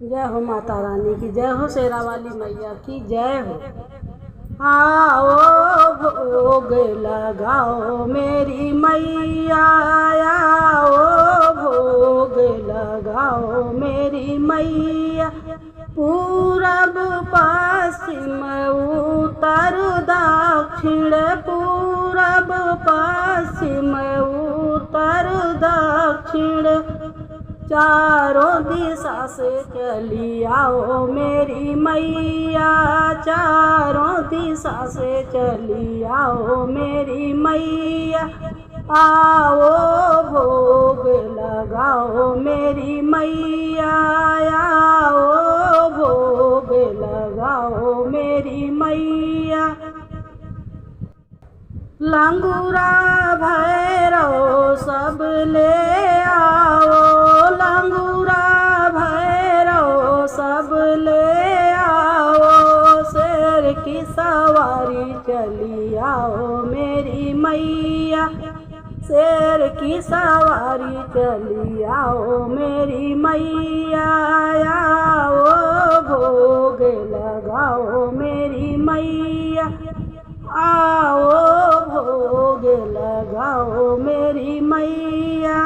जय हो माता रानी की जय हो, शेरा वाली मैया की जय हो। आओ भोग लगाओ मेरी मैया, आओ भोग लगाओ मेरी मैया। पूरब पश्चिम उत्तर दक्षिण, पूरब पश्चिम उत्तर दक्षिण, चारों दिशा से चली आओ मेरी मैया, चारों दिशा से चली आओ मेरी मैया। आओ भोग लगाओ मेरी मैया, आओ भोग लगाओ मेरी मैया। लंगूरा भैरव सब ले आओ, लंगूरा भैरव सब ले आओ। शेर की सवारी चली आओ मेरी मैया, शेर की सवारी चली आओ मेरी मैया। आओ भोग लगाओ मेरी मैया, आओ भोग लगाओ मेरी मैया।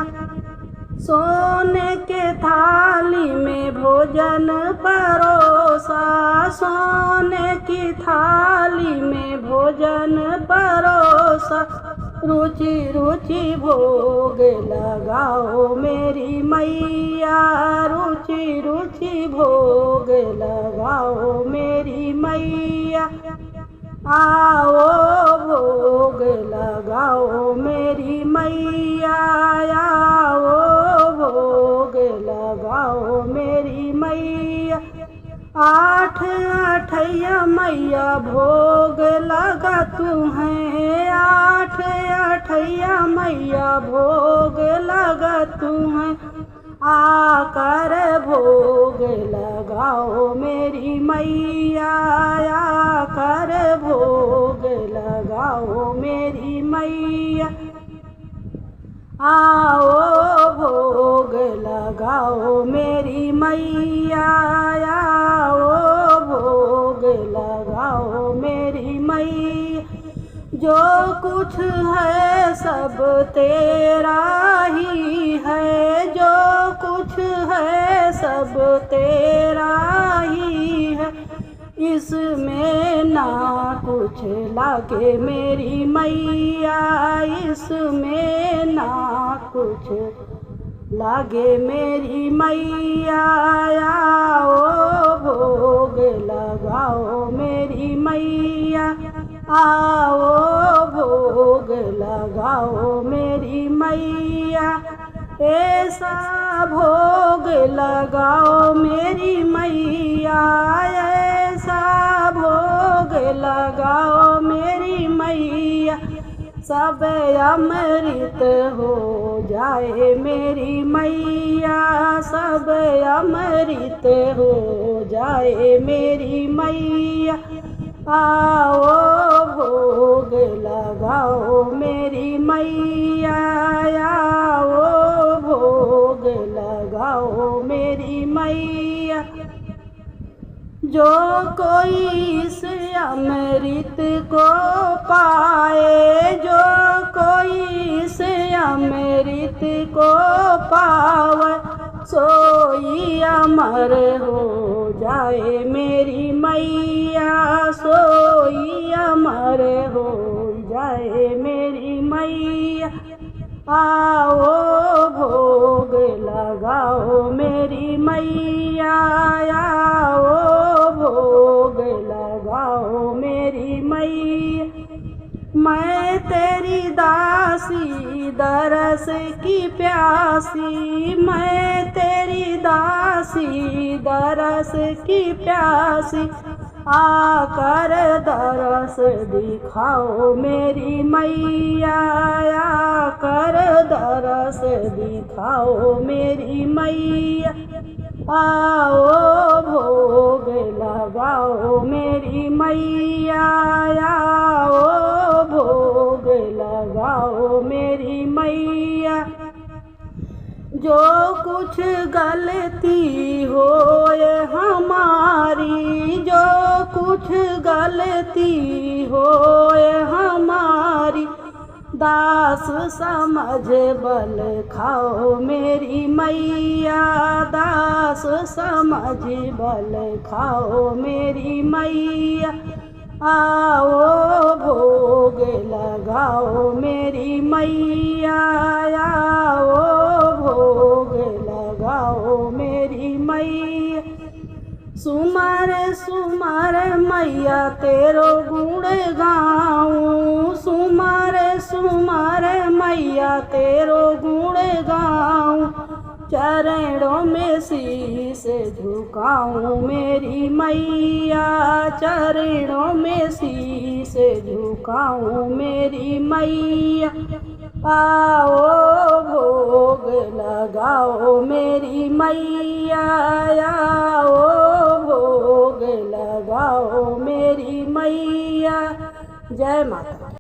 सोने के थाली में भोजन परोसा, सोने की थाली में भोजन परोसा। रुचि रुचि भोग लगाओ मेरी मैया, रुचि रुचि भोग लगाओ मेरी मैया। आओ भोग लगाओ मेरी मैया, आओ भोग लगाओ मेरी मैया। आठ अठैया मैया भोग लगा तुम्हें, आठ अठैया मैया भोग लगा तुम्हें। आकर भोग लगाओ मेरी मैया, आकर भोग लगाओ मेरी मैया। आओ भोग लगाओ मेरी मैया, आओ भोग लगाओ मेरी मैया। जो कुछ है सब तेरा ही है, जो कुछ है सब तेरा ही है। इसमें ना कुछ लागे मेरी मैया, इसमें ना कुछ लागे मेरी मैया। आओ भोग लगाओ मेरी मैया, आओ भोग लगाओ मेरी मैया। ऐसा भोग लगाओ मेरी मैया, ऐसा भोग लगाओ मेरी मैया। सब अमृत हो जाए मेरी मैया, सब अमृत हो जाए मेरी मैया। आओ भोग लगाओ मेरी मैया, आओ भोग लगाओ मेरी मैया। जो कोई इस अमृत को पाए, जो कोई इस अमृत को पावे, सोई अमर हो जाए मेरी मैया, सोई अमर हो जाए मेरी मैया। आओ भोग लगाओ मेरी मैया, आओ भोग लगाओ मेरी मैया। मैं तेरी दासी दरस की प्यासी, मैं तेरी दासी दरस की प्यासी। आकर दरस दिखाओ मेरी मैया, आकर दरस दिखाओ मेरी मैया। आओ भोग लगाओ मेरी मैया, आओ भोग लगाओ मेरी मैया। जो कुछ गलती होए भक्ति होए हमारी, दास समझ बल खाओ मेरी मैया, दास समझ बल खाओ मेरी मैया। आओ भोग लगाओ मेरी मैया, आओ भोग लगाओ मेरी मैया। सुमर सुमर मैया तेरो गुण गाऊं, सुमर सुमर मैया तेरो गुण गाऊं, चरणों में शीश झुकाऊं मेरी मैया, चरणों में शीश झुकाऊं मेरी मैया। आओ भोग लगाओ मेरी मैया, आओ भोग लगाओ मेरी मैया। जय माता।